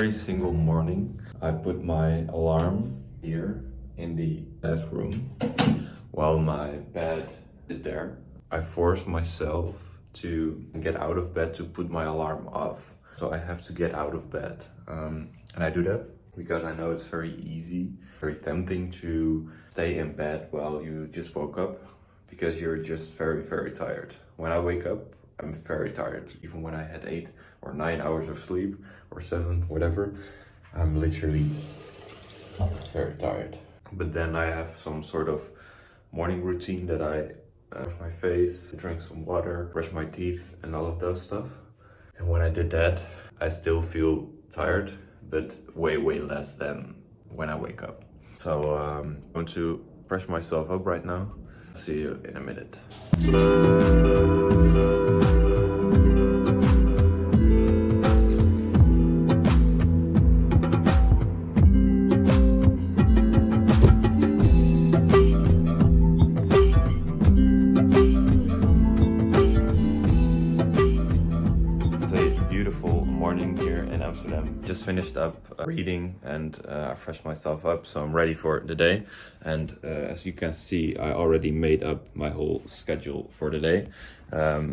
every single morning, I put my alarm here in the bathroom while my bed is there. I force myself to get out of bed to put my alarm off. So I have to get out of bed. And I do that because I know it's very easy, very tempting to stay in bed while you just woke up because you're just very, very tired. When I wake up, I'm very tired. Even when I had 8 or 9 hours of sleep or 7, whatever, I'm literally very tired. But then I have some sort of morning routine that I wash my face, drink some water, brush my teeth and all of those stuff. And when I did that, I still feel tired, but way, way less than when I wake up. So I'm going to brush myself up right now. See you in a minute. Just finished up reading and I freshed myself up, so I'm ready for the day. And as you can see, I already made up my whole schedule for the day.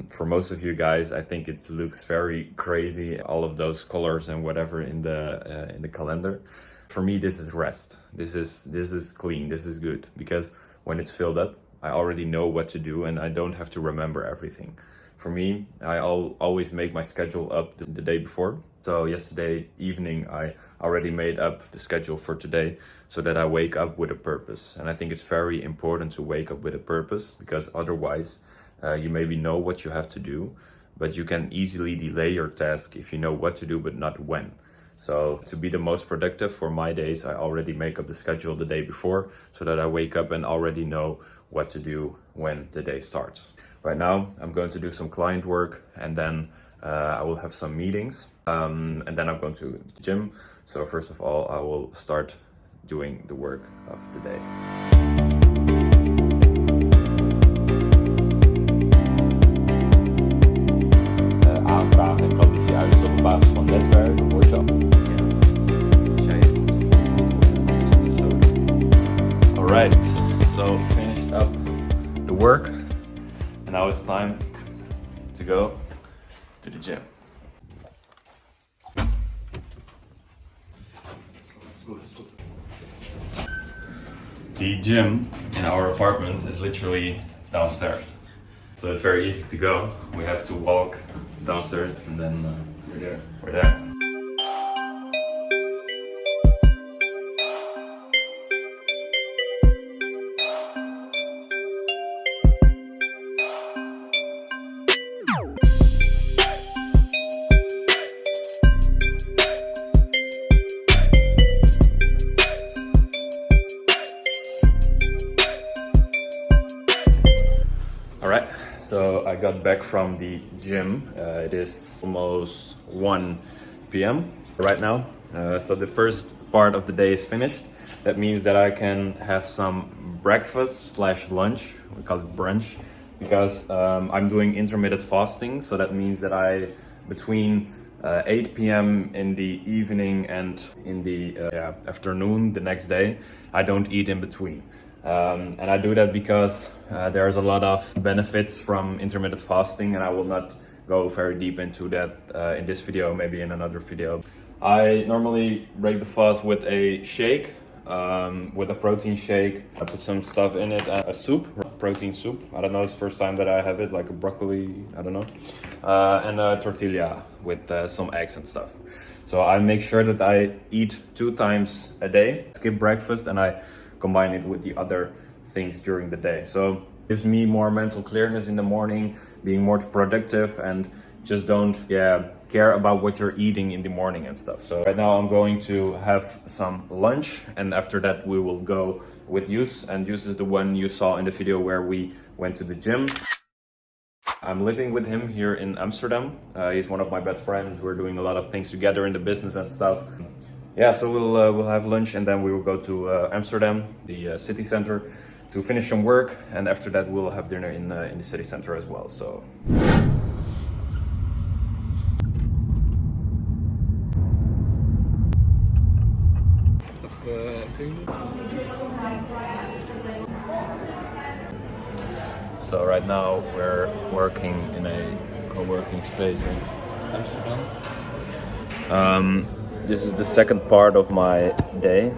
For most of you guys, I think it looks very crazy, all of those colors and whatever in the calendar. For me, this is rest. This is clean. This is good because when it's filled up, I already know what to do and I don't have to remember everything. For me, I always make my schedule up the day before. So yesterday evening, I already made up the schedule for today so that I wake up with a purpose. And I think it's very important to wake up with a purpose because otherwise you maybe know what you have to do, but you can easily delay your task if you know what to do, but not when. So to be the most productive for my days, I already make up the schedule the day before so that I wake up and already know what to do when the day starts. Right now, I'm going to do some client work and then I will have some meetings and then I'm going to the gym. So first of all, I will start doing the work of today. Aanvragen en klanditie uit op basis van netwerken, hoor zo. Alright, so finished up the work and now it's time to go to the gym. The gym in our apartment is literally downstairs. So it's very easy to go. We have to walk downstairs and then we're there. Alright, so I got back from the gym. It is almost 1 p.m. right now. So the first part of the day is finished. That means that I can have some breakfast / lunch. We call it brunch because I'm doing intermittent fasting. So that means that I, between 8 p.m. in the evening and in the afternoon the next day, I don't eat in between. And I do that because there's a lot of benefits from intermittent fasting and I will not go very deep into that in this video, maybe in another video. I normally break the fast with a shake, with a protein shake. I put some stuff in it, a soup, protein soup. I don't know, it's the first time that I have it, like a broccoli, I don't know. And a tortilla with some eggs and stuff. So I make sure that I eat 2 times a day, skip breakfast, and I combine it with the other things during the day. So it gives me more mental clearness in the morning, being more productive and just don't care about what you're eating in the morning and stuff. So right now I'm going to have some lunch and after that we will go with Yus, and Yus is the one you saw in the video where we went to the gym. I'm living with him here in Amsterdam. He's one of my best friends. We're doing a lot of things together in the business and stuff. Yeah, so we'll have lunch and then we will go to Amsterdam, the city center, to finish some work, and after that we'll have dinner in the city center as well. So. So right now we're working in a co-working space in Amsterdam. This is the second part of my day,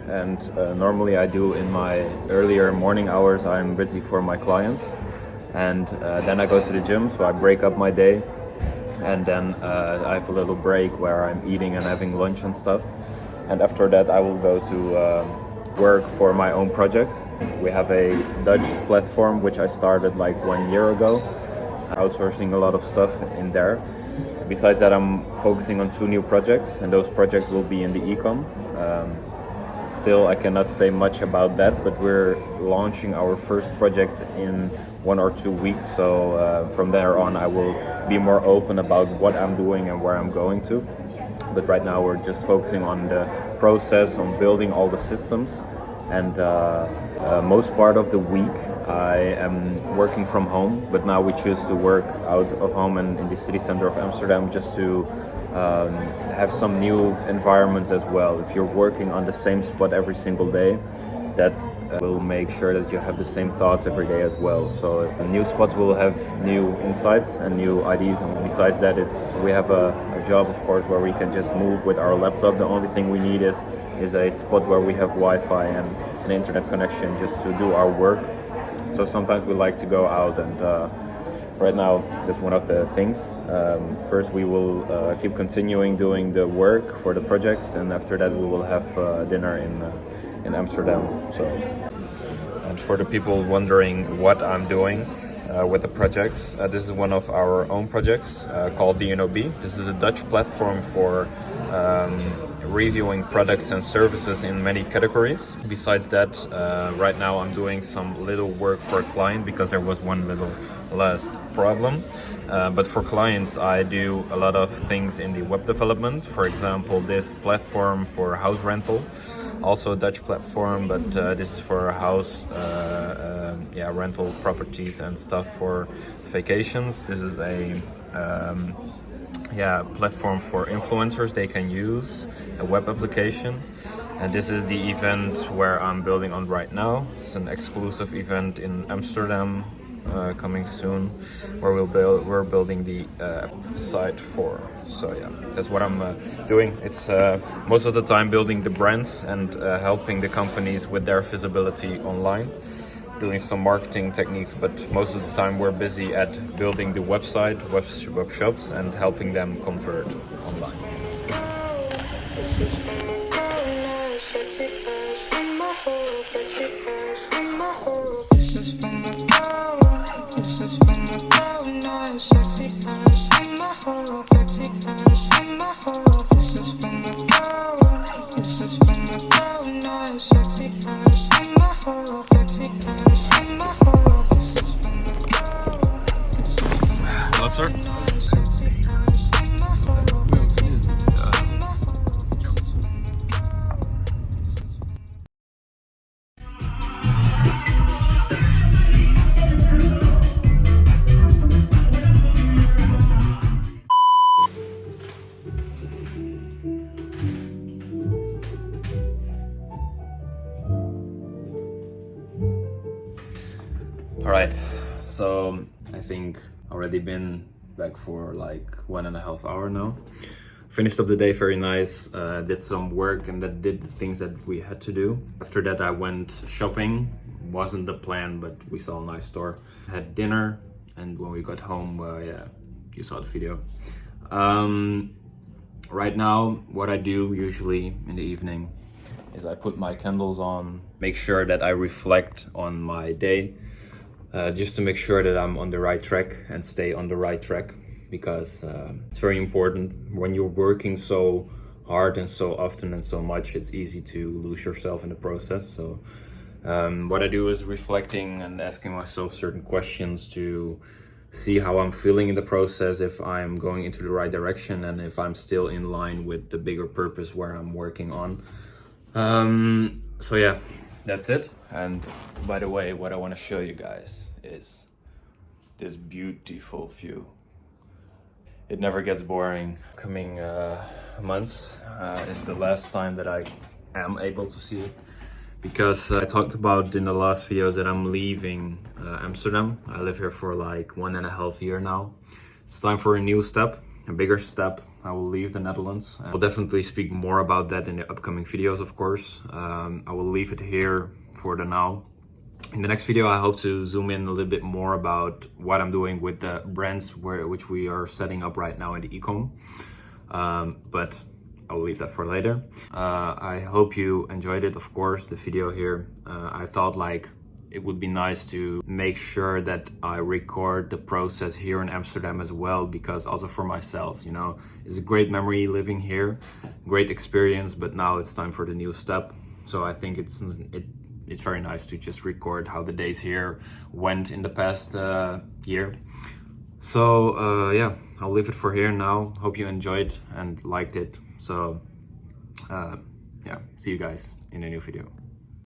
and normally I do in my earlier morning hours. I'm busy for my clients, and then I go to the gym, so I break up my day, and then I have a little break where I'm eating and having lunch and stuff, and after that I will go to work for my own projects. We have a Dutch platform which I started like 1 year ago, outsourcing a lot of stuff in there. Besides that, I'm focusing on 2 new projects, and those projects will be in the e-com. Still, I cannot say much about that, but we're launching our first project in 1 or 2 weeks. So from there on, I will be more open about what I'm doing and where I'm going to. But right now, we're just focusing on the process, on building all the systems. And most part of the week I am working from home, but now we choose to work out of home and in the city center of Amsterdam just to have some new environments as well. If you're working on the same spot every single day, that will make sure that you have the same thoughts every day as well. So new spots will have new insights and new ideas, and besides that, we have a job, of course, where we can just move with our laptop. The only thing we need is a spot where we have Wi-Fi and an internet connection just to do our work. So sometimes we like to go out, and right now that's one of the things. First we will keep continuing doing the work for the projects, and after that we will have dinner in Amsterdam. So, and for the people wondering what I'm doing with the projects, this is one of our own projects called DNOB. This is a Dutch platform for reviewing products and services in many categories. Besides that, right now I'm doing some little work for a client because there was one little last problem. But for clients, I do a lot of things in the web development. For example, this platform for house rental, also a Dutch platform, but this is for house rental properties and stuff for vacations. This is a platform for influencers. They can use a web application, and this is the event where I'm building on right now. It's an exclusive event in Amsterdam coming soon, where we're building the site for. So yeah, that's what I'm doing. It's most of the time building the brands and helping the companies with their visibility online, doing some marketing techniques, but most of the time we're busy at building the website, web shops, and helping them convert online. Hello, sir. All right, so I think already been back for like 1.5 hours now. Finished up the day very nice, did some work and that did the things that we had to do. After that I went shopping, wasn't the plan, but we saw a nice store. Had dinner, and when we got home, you saw the video. Right now, what I do usually in the evening is I put my candles on, make sure that I reflect on my day, just to make sure that I'm on the right track and stay on the right track, because it's very important. When you're working so hard and so often and so much, it's easy to lose yourself in the process. So what I do is reflecting and asking myself certain questions to see how I'm feeling in the process, if I'm going into the right direction, and if I'm still in line with the bigger purpose where I'm working on. So yeah, that's it. And by the way, what I want to show you guys is this beautiful view. It never gets boring. Coming months is the last time that I am able to see it. Because I talked about in the last videos that I'm leaving Amsterdam. I live here for like 1.5 years now. It's time for a new step, a bigger step. I will leave the Netherlands. I'll definitely speak more about that in the upcoming videos, of course. I will leave it here for the now. In the next video, I hope to zoom in a little bit more about what I'm doing with the brands which we are setting up right now in the e-com. But I will leave that for later. I hope you enjoyed it, of course, the video here. I thought like it would be nice to make sure that I record the process here in Amsterdam as well, because also for myself, you know, it's a great memory living here, great experience, but now it's time for the new step. So I think it's very nice to just record how the days here went in the past year. So yeah, I'll leave it for here now. Hope you enjoyed and liked it. So yeah, see you guys in a new video.